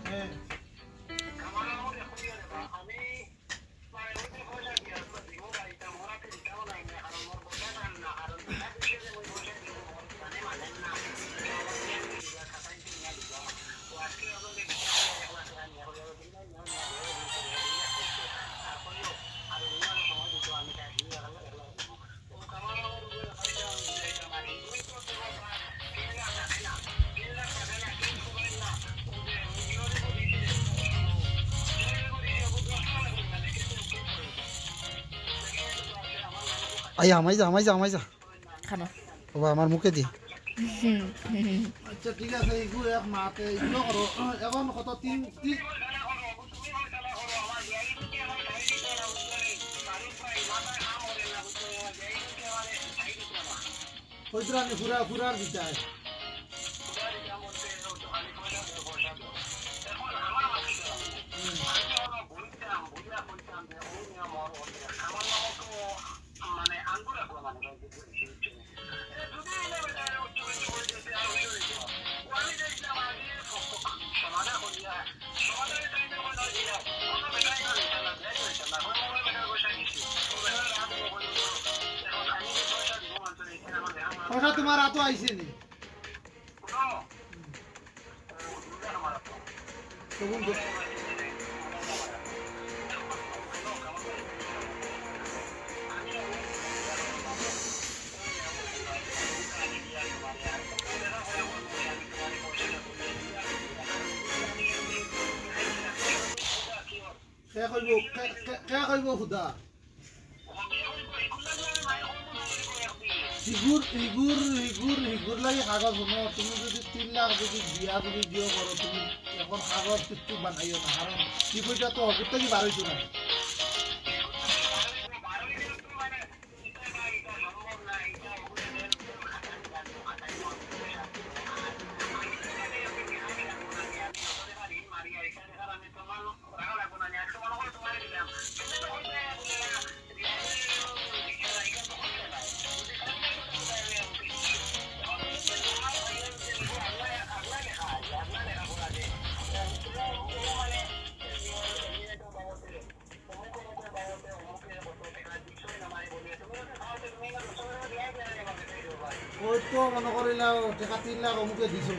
হ্যাঁ আইয়া আমাই যা খানো বাবা আমার মুখে দি আচ্ছা ঠিক আছে এইগুলো এক মাতে এগুলো করো এখন কত তিন তিন হইতরানি পুরা পুরার দিতায় পয়সা তোমার হাতও আইছে নি তখন কে কইব খুদা হিগুর লাগে কাগজ শুনো তুমি যদি 3 লাখ যদি বিয়া যদি দিও করো তুমি এখন কাগজ কিছু বানাইও না কারণ কি পয়সা তো অগত্যা কি বার হইতো না ওই তো মনে করিলাম টাকা 3 লাখ অমুকে দিছো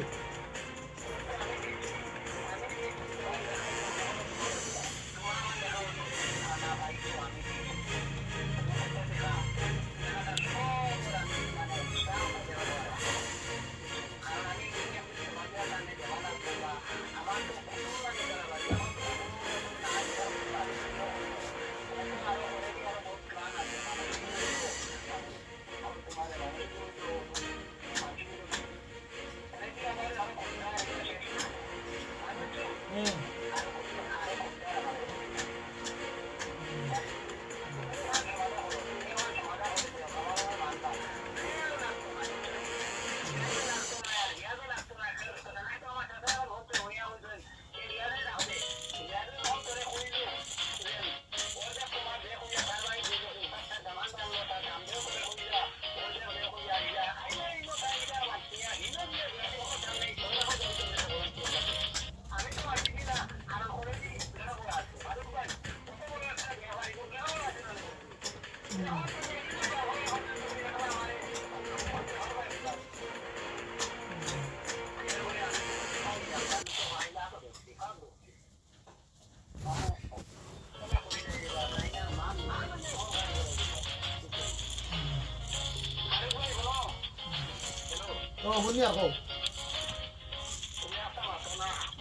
শুনি আকৌ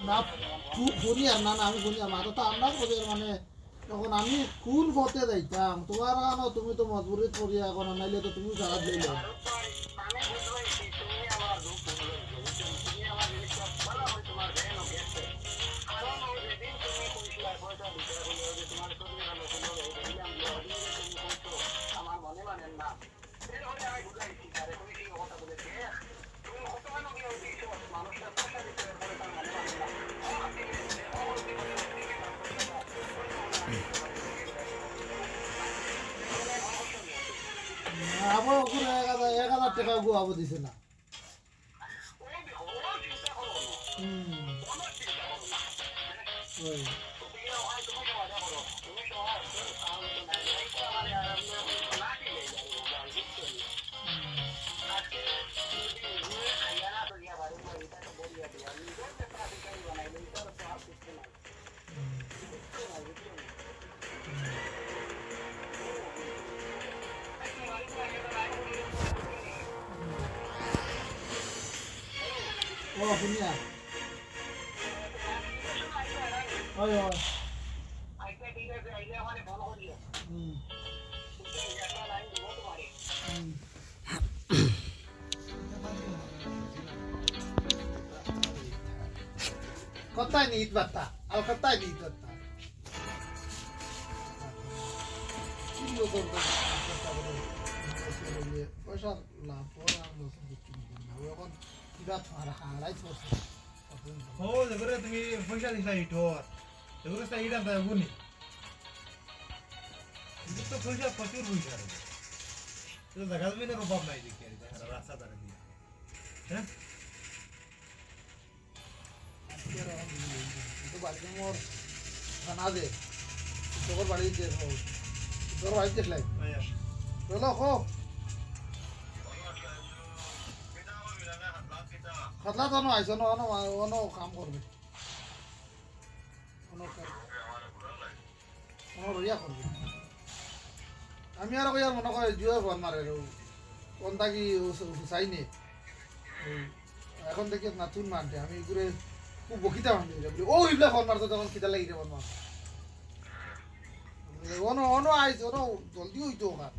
না শুনি আর না আমি শুনি আর মাথা তো আপনার পদের মানে তখন আমি কোন পথে যাইতাম তোমার আনো তুমি তো মজবুরিত পড়িয়া এখন নাইলে তো তুমি সারা দিলে আবার ওখানে 1,000 টাকা গুয়াবো দিছে না ওই ও শুনিয়া ওই ওই হুম হুম কোথায় নি ঈদ বার্তা আর কোথায় নি ঈদ বার্তা কি লোক পয়সা লাভ পর আর লোক কিছু না এখন কিবা হারাই পড়ছে ও দেখরে তুমি পয়সা দিছা ইটোর দেখরে সাইডা দাও গুনি কিন্তু তো পয়সা প্রচুর পয়সা রে তো দেখা যাবে না অভাব নাই দেখি আর রাস্তা দাঁড়ে দিয়ে হ্যাঁ তো বাড়িতে মোর খানা দে তোর বাড়িতে তোর বাড়িতে দেখলাই আয়া বলো খো খাতলা তো না আইসো না অন কাম করবে অন রইয়া করবে আমি আর কই আর মনে করে জুয়ে ফোন মারে কোনটা কি হুসাইনে এখন দেখি নাতুন মানতে আমি ঘুরে খুব বকিতা মানতে বলি ও ইবলা ফোন মারতো তখন খিদা লাগি রে ফোন মার অন আইস অন জলদি হইতো ওখান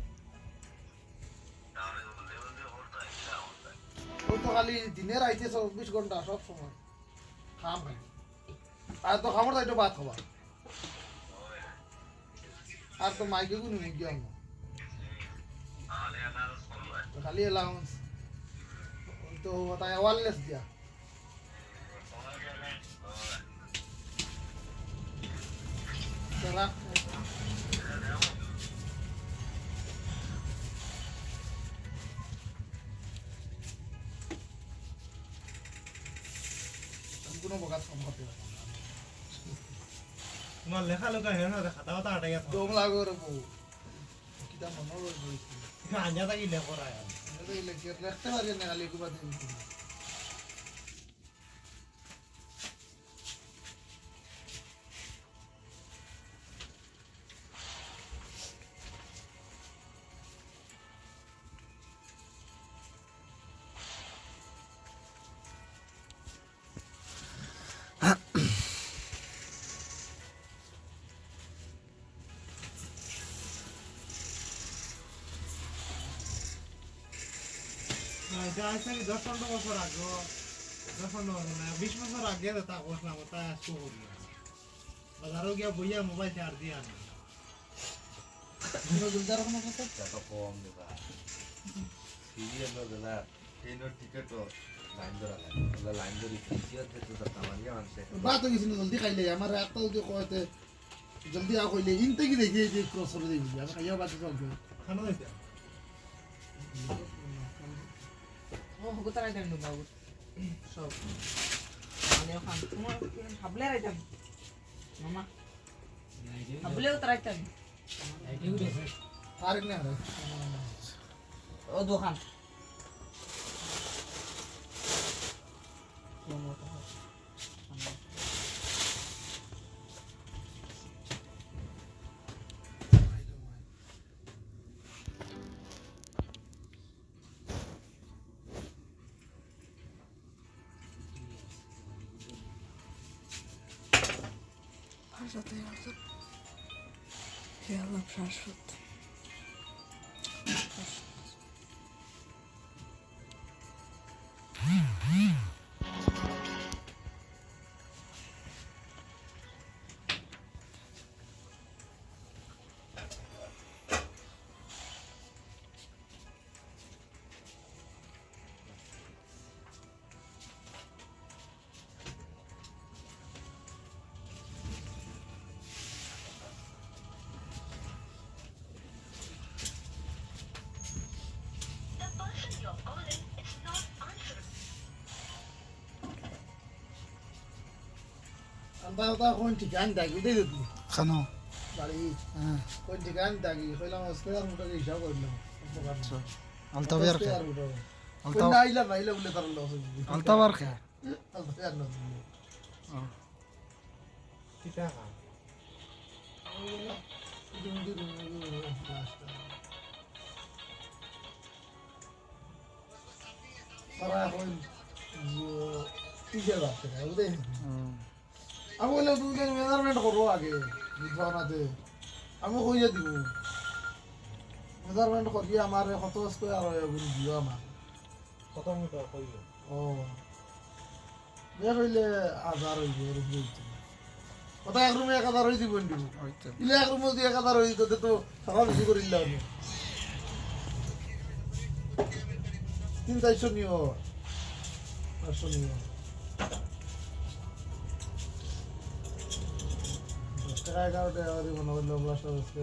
ওই তো খালি দিনের আইতে 24 ঘন্টা সব সময় খাম খালি আর তো খাবার তাই তো ভাত খাবা আর তো মাইকে গুনি মুগি আনো খালি অ্যালাউন্স তো তাই ওয়ারলেস দিয়া রাখ কোনো বকাত কম করতে পারবো না তোমার লেখা লোকা হেন খাতা খাতা আটাইয়া থাকো দম লাগো রে বউ কিটা মনে রয়েছে আঞ্জা থাকি লেখরা আর এটা লিখতে পারি না খালি কুবা দিবি এটা আজ থেকে 10-15 বছর আগে 10-15 বছর না 20 বছর আগে তা বসলাম তা আসতো করি বাজারও গিয়া বইয়া মোবাইল চার্জ দিয়া আনি জলদার কোনো কথা টাকা কম দেবা সিরিয়াল না ট্রেনের টিকেট লাইন ধরা লাগে ওলা লাইন ধরি সিরিয়াল থেকে তো কামারিয়া মানছে বাত হইছে না জলদি খাইলে আমার একটা যে কয়তে জলদি আ কইলে ইনতে কি দেখি যে ক্রস করে দিবি আমি খাইয়া বাতি চলবে খানা দিতে ও হগো তারাই দেন বাবু সব আমি খান তোমার হাবলে রাইতাম মামা হাবলেও তারাইতাম তারিখ না রে ও দোকান Harcadı yardım. Yalan şaşırdı. আমরা কোন ঠিকান থাকি দেই দিত খানো বাড়ি হ্যাঁ কোন ঠিকান থাকি কইলাম স্কয়ার ফুটের হিসাব করলাম আচ্ছা আলতাবিয়ার খে স্কয়ার ফুট আলতা কোন আইলা নাইলা বলে তার লস আলতাবার খে আলতাবিয়ার না কিটা খা তারা এখন টিচার আছে বুঝলে আমি বললাম তুমি তো মেজারমেন্ট করবো আগে বুঝবানাতে আমি কইয়া দিব মেজারমেন্ট করিয়ে আমার কত স্কোয়ার হয় দিও আমার কত মিটার কইব ও বের হইলে 1000 হইব এরকম হইতো কথা এক রুমে 1000 হই দিব দিব হইতো ইলে এক রুমে যদি 1000 হই তো তো সকাল বেশি করিল আমি 300 নিও 500 নিও 10 টাকা 11 টাকা দিব না হইলো ব্লাস্টার হচ্ছে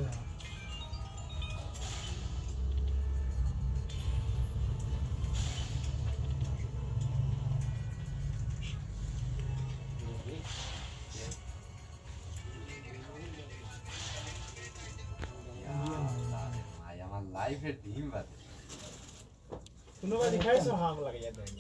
ভাই আমার লাইফের ডিম বাদে কোনোবাই দেখাইছো হাম লাগে দেয়